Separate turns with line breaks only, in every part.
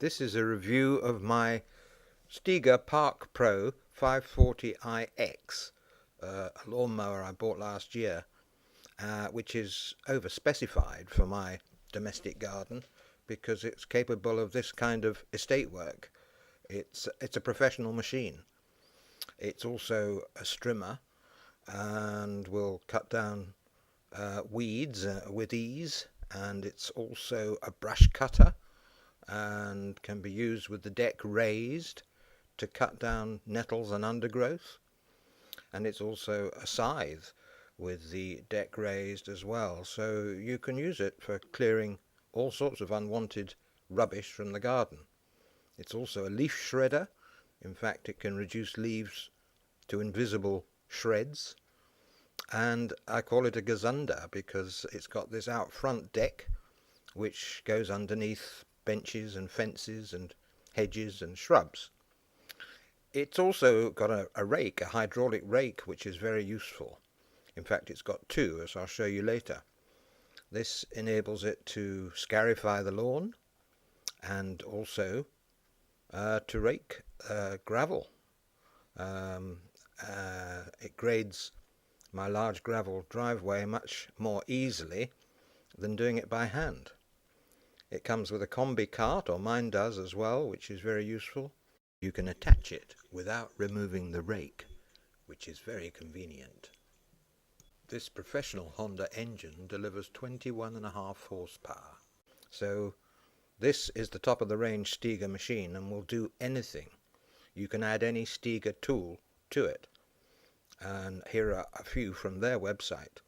This is a review of my Stiga Park Pro 540iX, a lawnmower I bought last year, which is over-specified for my domestic garden because it's capable of this kind of estate work. It's a professional machine. It's also a strimmer and will cut down weeds with ease, and it's also a brush cutter and can be used with the deck raised to cut down nettles and undergrowth, and it's also a scythe with the deck raised as well, so you can use it for clearing all sorts of unwanted rubbish from the garden. It's also a leaf shredder. In fact, it can reduce leaves to invisible shreds, and I call it a gazunder because it's got this out front deck which goes underneath benches and fences and hedges and shrubs. It's also got a rake, a hydraulic rake, which is very useful. In fact, it's got two, as I'll show you later. This enables it to scarify the lawn and also to rake gravel. It grades my large gravel driveway much more easily than doing it by hand. It comes with a combi cart, or mine does as well, which is very useful. You can attach it without removing the rake, which is very convenient. This professional Honda engine delivers 21.5 horsepower. So this is the top of the range Stiga machine and will do anything. You can add any Stiga tool to it. And here are a few from their website.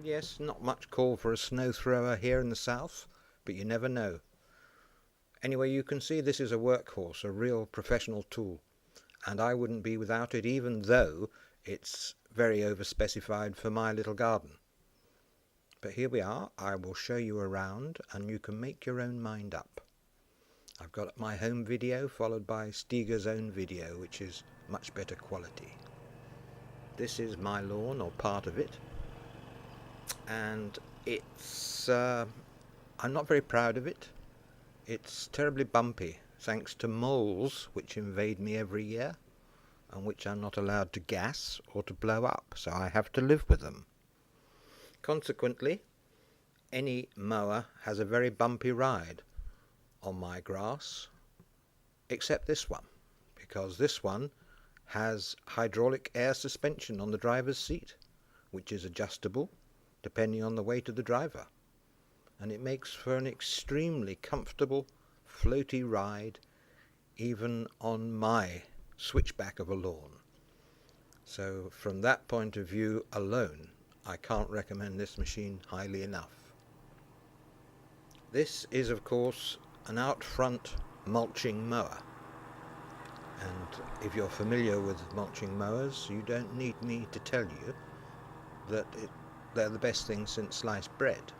Yes, not much call for a snow thrower here in the south, but you never know. Anyway, you can see this is a workhorse, a real professional tool, and I wouldn't be without it, even though it's very over-specified for my little garden. But here we are. I will show you around and you can make your own mind up. I've got my home video followed by Stiga's own video, which is much better quality. This is my lawn, or part of it, and it's I'm not very proud of it. It's terribly bumpy thanks to moles which invade me every year and which I'm not allowed to gas or to blow up, so I have to live with them. Consequently, any mower has a very bumpy ride on my grass, except this one, because this one has hydraulic air suspension on the driver's seat, which is adjustable depending on the weight of the driver, and it makes for an extremely comfortable floaty ride even on my switchback of a lawn. So from that point of view alone, I can't recommend this machine highly enough. This is of course an out front mulching mower, and if you're familiar with mulching mowers, you don't need me to tell you that they're the best thing since sliced bread.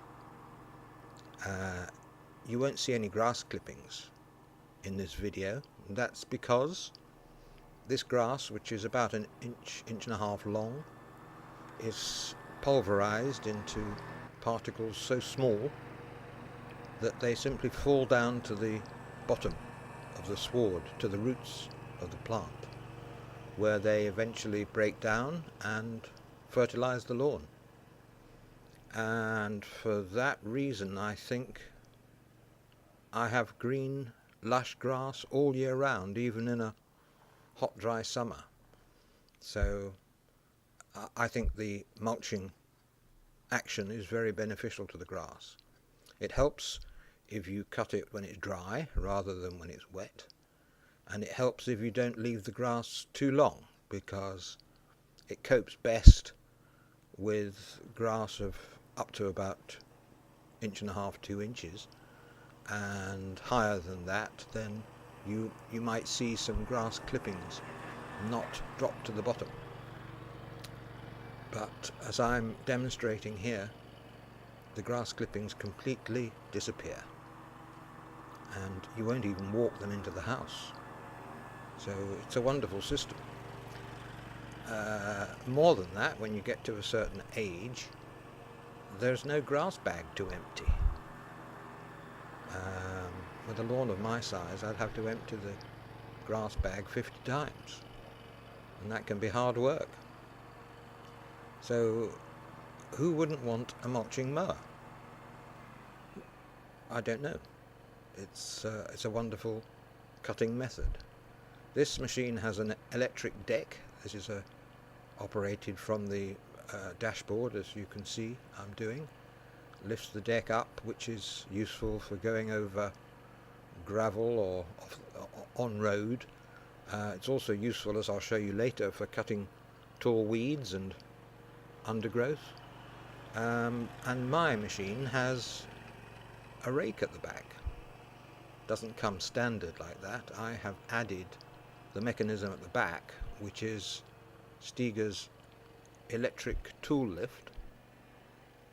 You won't see any grass clippings in this video, and that's because this grass, which is about an inch and a half long, is pulverized into particles so small that they simply fall down to the bottom of the sward, to the roots of the plant, where they eventually break down and fertilize the lawn. And for that reason, I think I have green, lush grass all year round, even in a hot, dry summer. So I think the mulching action is very beneficial to the grass. It helps if you cut it when it's dry rather than when it's wet, and it helps if you don't leave the grass too long, because it copes best with grass of up to about 1.5 to 2 inches, and higher than that, then you might see some grass clippings not drop to the bottom. But as I'm demonstrating here, the grass clippings completely disappear, and you won't even walk them into the house. So it's a wonderful system. More than that, when you get to a certain age, there's no grass bag to empty. With a lawn of my size, I'd have to empty the grass bag 50 times, and that can be hard work. So who wouldn't want a mulching mower? I don't know. It's a wonderful cutting method. This machine has an electric deck. This is operated from the dashboard, as you can see I'm doing. Lifts the deck up, which is useful for going over gravel or on road. It's also useful, as I'll show you later, for cutting tall weeds and undergrowth. And my machine has a rake at the back. Doesn't come standard like that. I have added the mechanism at the back, which is Stiga's electric tool lift,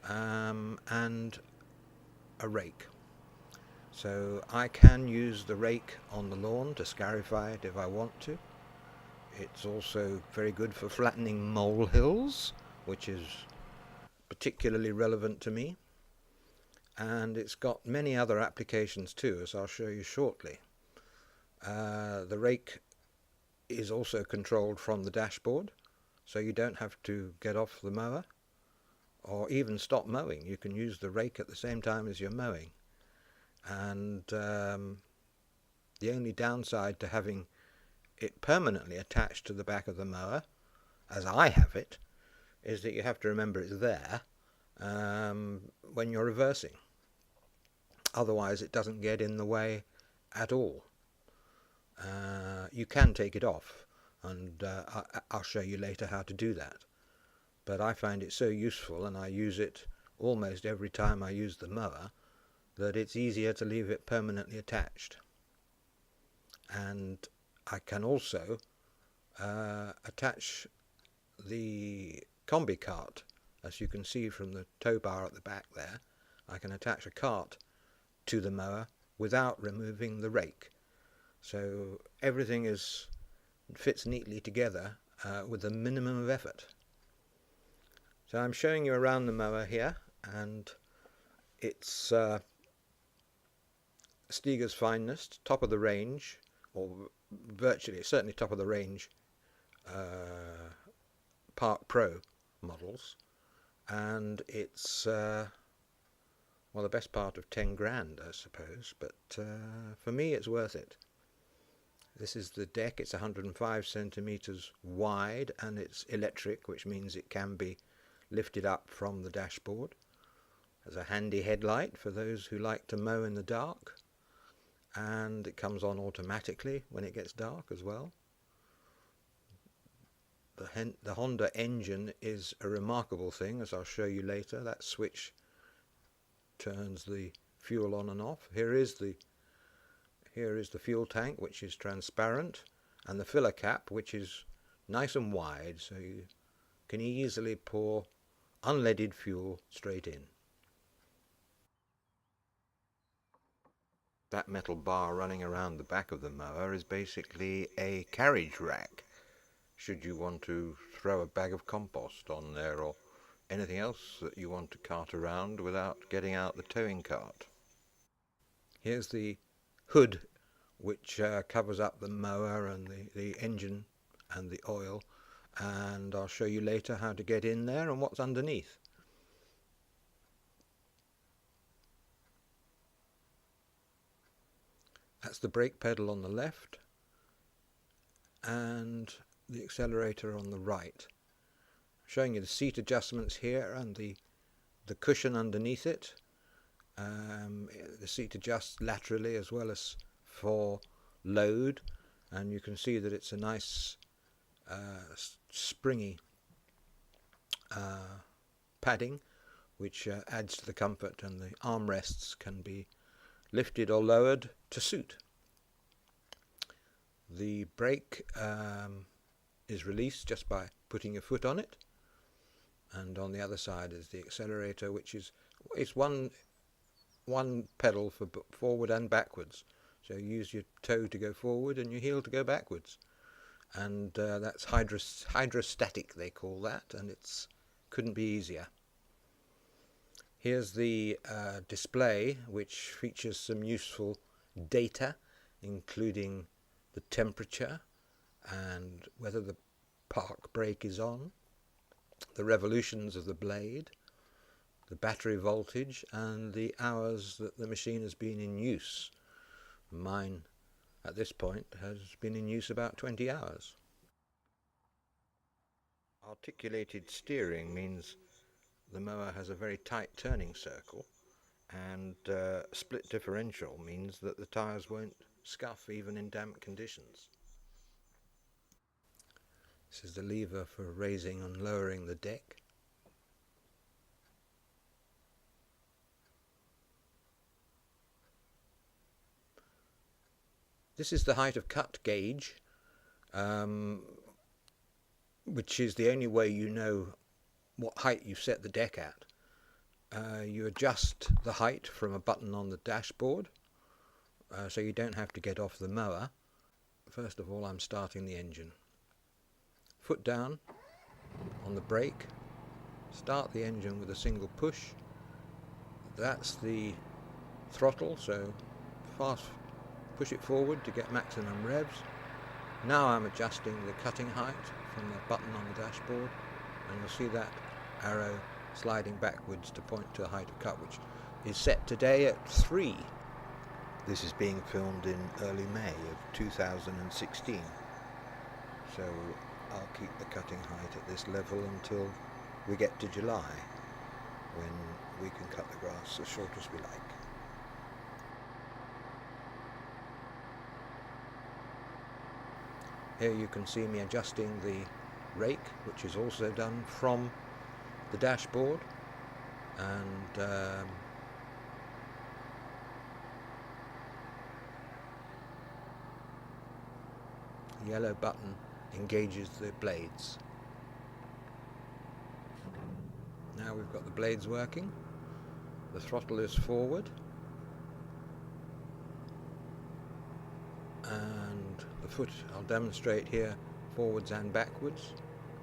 and a rake. So I can use the rake on the lawn to scarify it if I want to. It's also very good for flattening molehills, which is particularly relevant to me. And it's got many other applications too, as I'll show you shortly. The rake is also controlled from the dashboard, so you don't have to get off the mower or even stop mowing. You can use the rake at the same time as you're mowing. And the only downside to having it permanently attached to the back of the mower, as I have it, is that you have to remember it's there when you're reversing. Otherwise it doesn't get in the way at all. You can take it off, and I'll show you later how to do that. But I find it so useful, and I use it almost every time I use the mower, that it's easier to leave it permanently attached. And I can also attach the combi cart, as you can see from the tow bar at the back there. I can attach a cart to the mower without removing the rake. So everything fits neatly together with a minimum of effort. So I'm showing you around the mower here, and it's Stiga's finest, top of the range, or virtually, certainly top of the range Park Pro models, and it's well, the best part of 10 grand, I suppose, but for me it's worth it. This is the deck. It's 105 centimeters wide, and it's electric, which means it can be lifted up from the dashboard. There's a handy headlight for those who like to mow in the dark, and it comes on automatically when it gets dark as well. The Honda engine is a remarkable thing, as I'll show you later. That switch turns the fuel on and off. Here is the fuel tank, which is transparent, and the filler cap, which is nice and wide, so you can easily pour unleaded fuel straight in. That metal bar running around the back of the mower is basically a carriage rack, should you want to throw a bag of compost on there or anything else that you want to cart around without getting out the towing cart. Here's the hood, which covers up the mower and the engine and the oil, and I'll show you later how to get in there and what's underneath. That's the brake pedal on the left and the accelerator on the right. Showing you the seat adjustments here and the cushion underneath it. The seat adjusts laterally as well as for load, and you can see that it's a nice springy padding which adds to the comfort, and the armrests can be lifted or lowered to suit. The brake is released just by putting your foot on it, and on the other side is the accelerator, which is one pedal for forward and backwards. So you use your toe to go forward and your heel to go backwards, and that's hydrostatic they call that, and it's couldn't be easier. Here's the display, which features some useful data, including the temperature and whether the park brake is on, the revolutions of the blade, the battery voltage, and the hours that the machine has been in use. Mine, at this point, has been in use about 20 hours. Articulated steering means the mower has a very tight turning circle, and split differential means that the tyres won't scuff even in damp conditions. This is the lever for raising and lowering the deck. This is the height of cut gauge, which is the only way you know what height you've set the deck at. You adjust the height from a button on the dashboard, so you don't have to get off the mower. First of all, I'm starting the engine. Foot down on the brake, start the engine with a single push. That's the throttle, so fast push it forward to get maximum revs. Now I'm adjusting the cutting height from the button on the dashboard, and you'll see that arrow sliding backwards to point to the height of cut, which is set today at 3. This is being filmed in early May of 2016, so I'll keep the cutting height at this level until we get to July, when we can cut the grass as short as we like. Here you can see me adjusting the rake, which is also done from the dashboard, and the yellow button engages the blades. Now we've got the blades working, the throttle is forward, and the foot I'll demonstrate here forwards and backwards.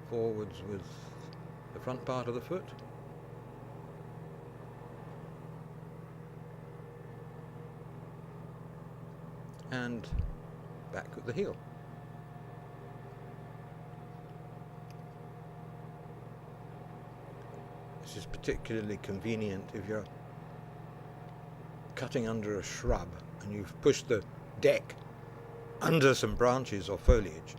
Forwards with the front part of the foot, and back with the heel. This is particularly convenient if you're cutting under a shrub and you've pushed the deck under some branches or foliage.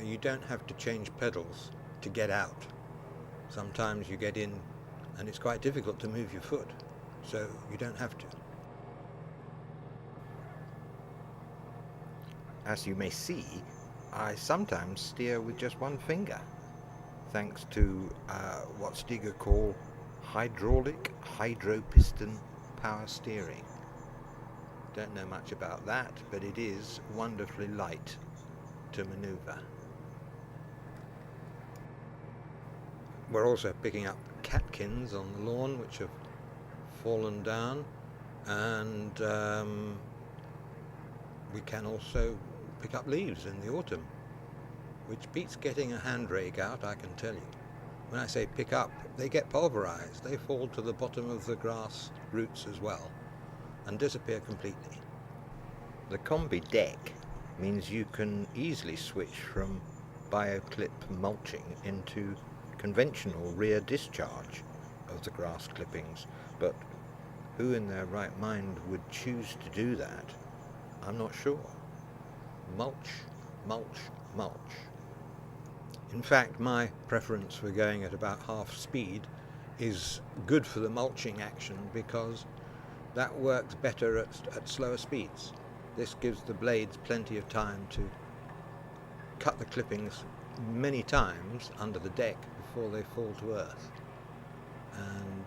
You don't have to change pedals to get out. Sometimes you get in and it's quite difficult to move your foot, so you don't have to. As you may see, I sometimes steer with just one finger, thanks to what Stiga call hydraulic hydropiston power steering. Don't know much about that, but it is wonderfully light to maneuver. We're also picking up catkins on the lawn which have fallen down, and we can also pick up leaves in the autumn, which beats getting a hand rake out, I can tell you. When I say pick up, they get pulverized. They fall to the bottom of the grass roots as well and disappear completely. The combi deck means you can easily switch from bioclip mulching into conventional rear discharge of the grass clippings, but who in their right mind would choose to do that? I'm not sure. Mulch, mulch, mulch. In fact, my preference for going at about half speed is good for the mulching action, because that works better at slower speeds. This gives the blades plenty of time to cut the clippings many times under the deck before they fall to earth. and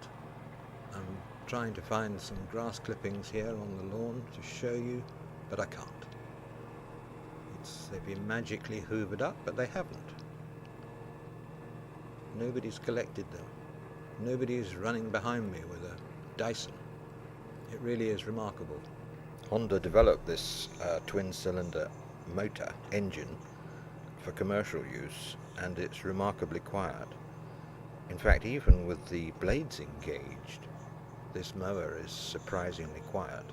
I'm trying to find some grass clippings here on the lawn to show you, but I can't. They've been magically hoovered up, but they haven't. Nobody's collected them. Nobody is running behind me with a Dyson. It really is remarkable. Honda developed this twin-cylinder motor engine for commercial use, and it's remarkably quiet. In fact, even with the blades engaged, this mower is surprisingly quiet.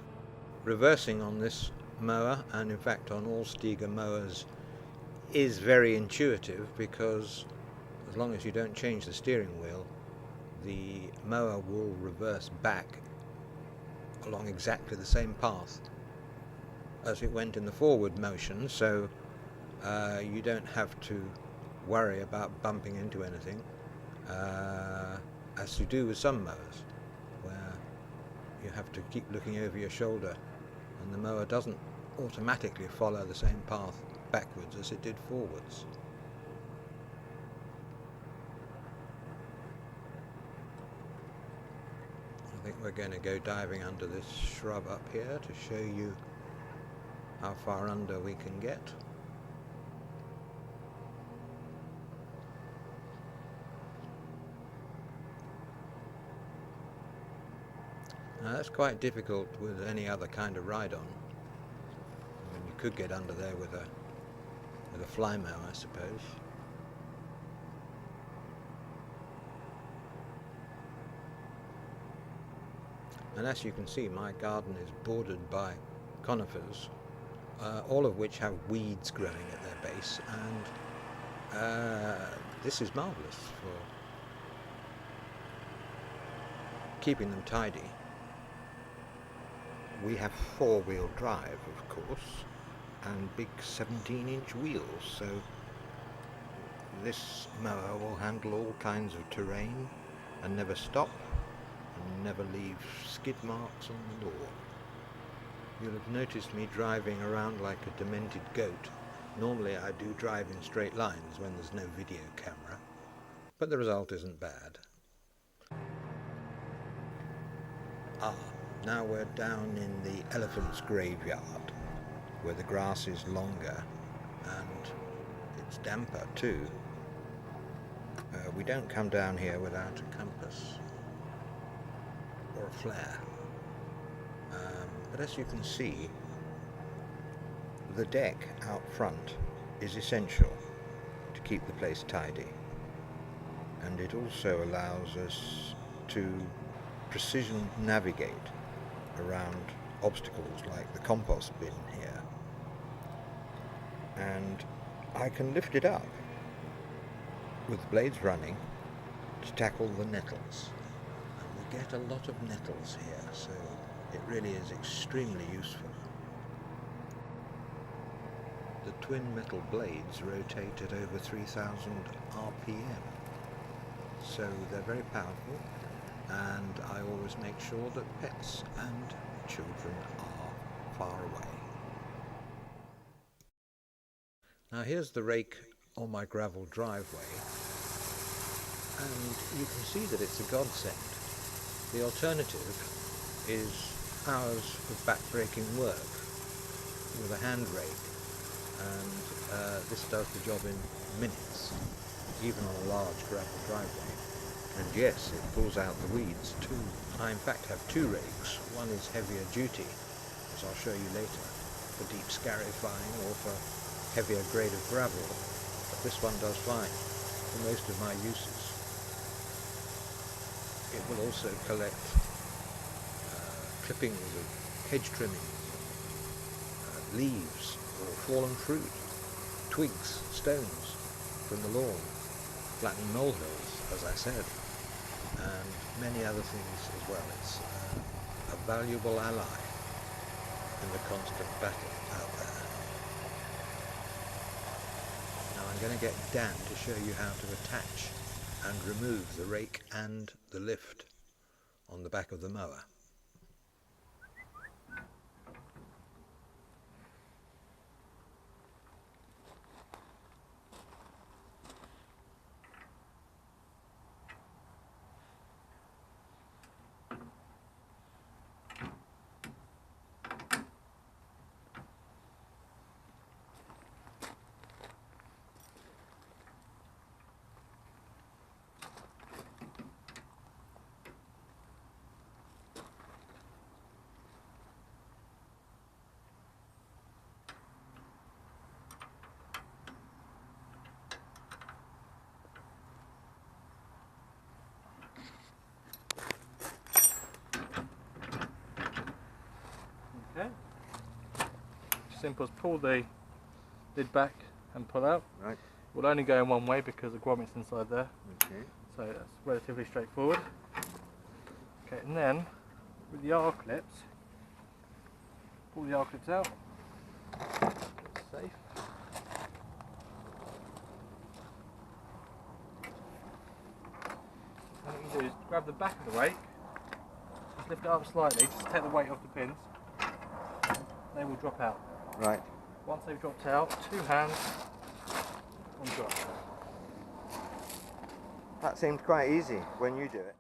Reversing on this mower, and in fact on all Stiga mowers, is very intuitive, because as long as you don't change the steering wheel, the mower will reverse back along exactly the same path as it went in the forward motion, so you don't have to worry about bumping into anything, as you do with some mowers, where you have to keep looking over your shoulder, and the mower doesn't automatically follow the same path backwards as it did forwards. I think we're going to go diving under this shrub up here to show you how far under we can get. Now that's quite difficult with any other kind of ride-on. I mean, you could get under there with a fly mower, I suppose. And as you can see, my garden is bordered by conifers, all of which have weeds growing at their base, and this is marvellous for keeping them tidy. We have four-wheel drive, of course, and big 17-inch wheels, so this mower will handle all kinds of terrain and never stop and never leave skid marks on the lawn. You'll have noticed me driving around like a demented goat. Normally I do drive in straight lines when there's no video camera, but the result isn't bad. Now we're down in the elephant's graveyard, where the grass is longer and it's damper too. We don't come down here without a compass or a flare. But as you can see, the deck out front is essential to keep the place tidy, and it also allows us to precision navigate around obstacles like the compost bin here. And I can lift it up with the blades running to tackle the nettles. And we get a lot of nettles here, so it really is extremely useful. The twin metal blades rotate at over 3000 RPM, so they're very powerful, and I always make sure that pets and children are far away. Now here's the rake on my gravel driveway, and you can see that it's a godsend. The alternative is hours of back-breaking work with a hand rake, and this does the job in minutes, even on a large gravel driveway. And yes, it pulls out the weeds too. I in fact have two rakes. One is heavier duty, as I'll show you later, for deep scarifying or for heavier grade of gravel, but this one does fine for most of my uses. It will also collect clippings of hedge trimmings, leaves or fallen fruit, twigs, stones from the lawn, flatten molehills, as I said, and many other things as well. It's a valuable ally in the constant battle out there. Now I'm going to get Dan to show you how to attach and remove the rake and the lift on the back of the mower.
simple as pull the lid back and pull out.
Right.
It will only go in one way because the grommet's inside there.
Okay.
So that's relatively straightforward. Okay, and then with the R clips, pull the R clips out. It's safe. And what you can do is grab the back of the rake, just lift it up slightly, just take the weight off the pins. They will drop out.
Right.
Once they've dropped out, 2 hands on drop.
That seems quite easy when you do it.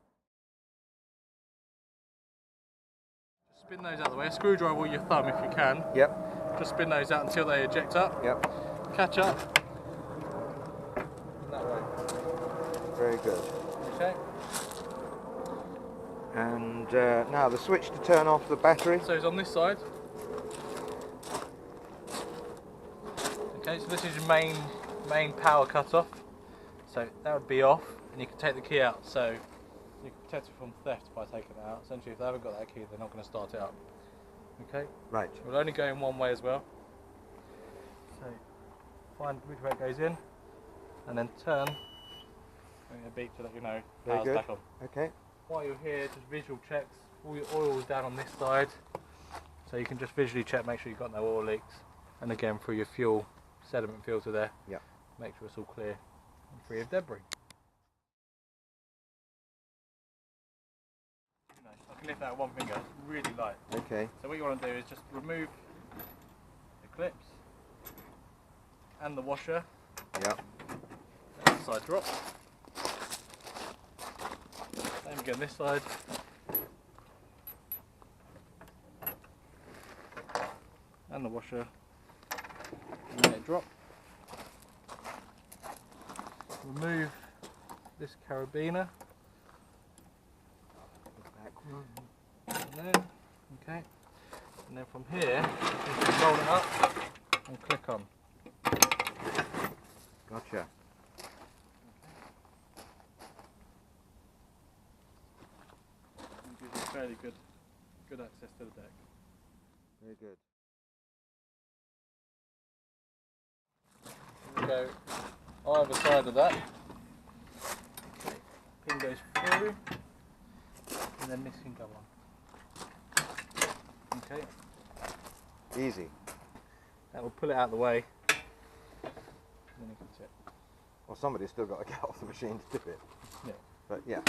Spin those out of the way, screwdriver with your thumb if you can.
Yep.
Just spin those out until they eject up.
Yep.
Catch up. That way.
Very good.
Okay.
And now the switch to turn off the battery.
So it's on this side. Okay, so this is your main power cut-off. So that would be off, and you can take the key out. So you can protect it from theft by taking it out. Essentially, if they haven't got that key, they're not going to start it up. Okay.
Right.
It will only go in one way as well. So find which way it goes in, and then turn. And a beep to let you know power's back on.
Okay.
While you're here, just visual checks. All your oil's down on this side, so you can just visually check, make sure you've got no oil leaks. And again, through your fuel sediment filter there,
yep.
Make sure it's all clear and free of debris. I can lift that with one finger, it's really light.
Okay.
So what you want to do is just remove the clips and the washer.
Yep.
Let the side drop. Same again this side. And the washer. And let it drop. Remove this carabiner. There. Okay. And then from here, you can roll it up and click on.
Gotcha.
It gives you fairly good access to the deck.
Very good.
Go either side of that. Okay. Pin goes through, and then this can go on. Okay.
Easy.
That will pull it out of the way, and then you can tip.
Well, somebody's still got to get off the machine to tip it.
Yeah.
But yeah.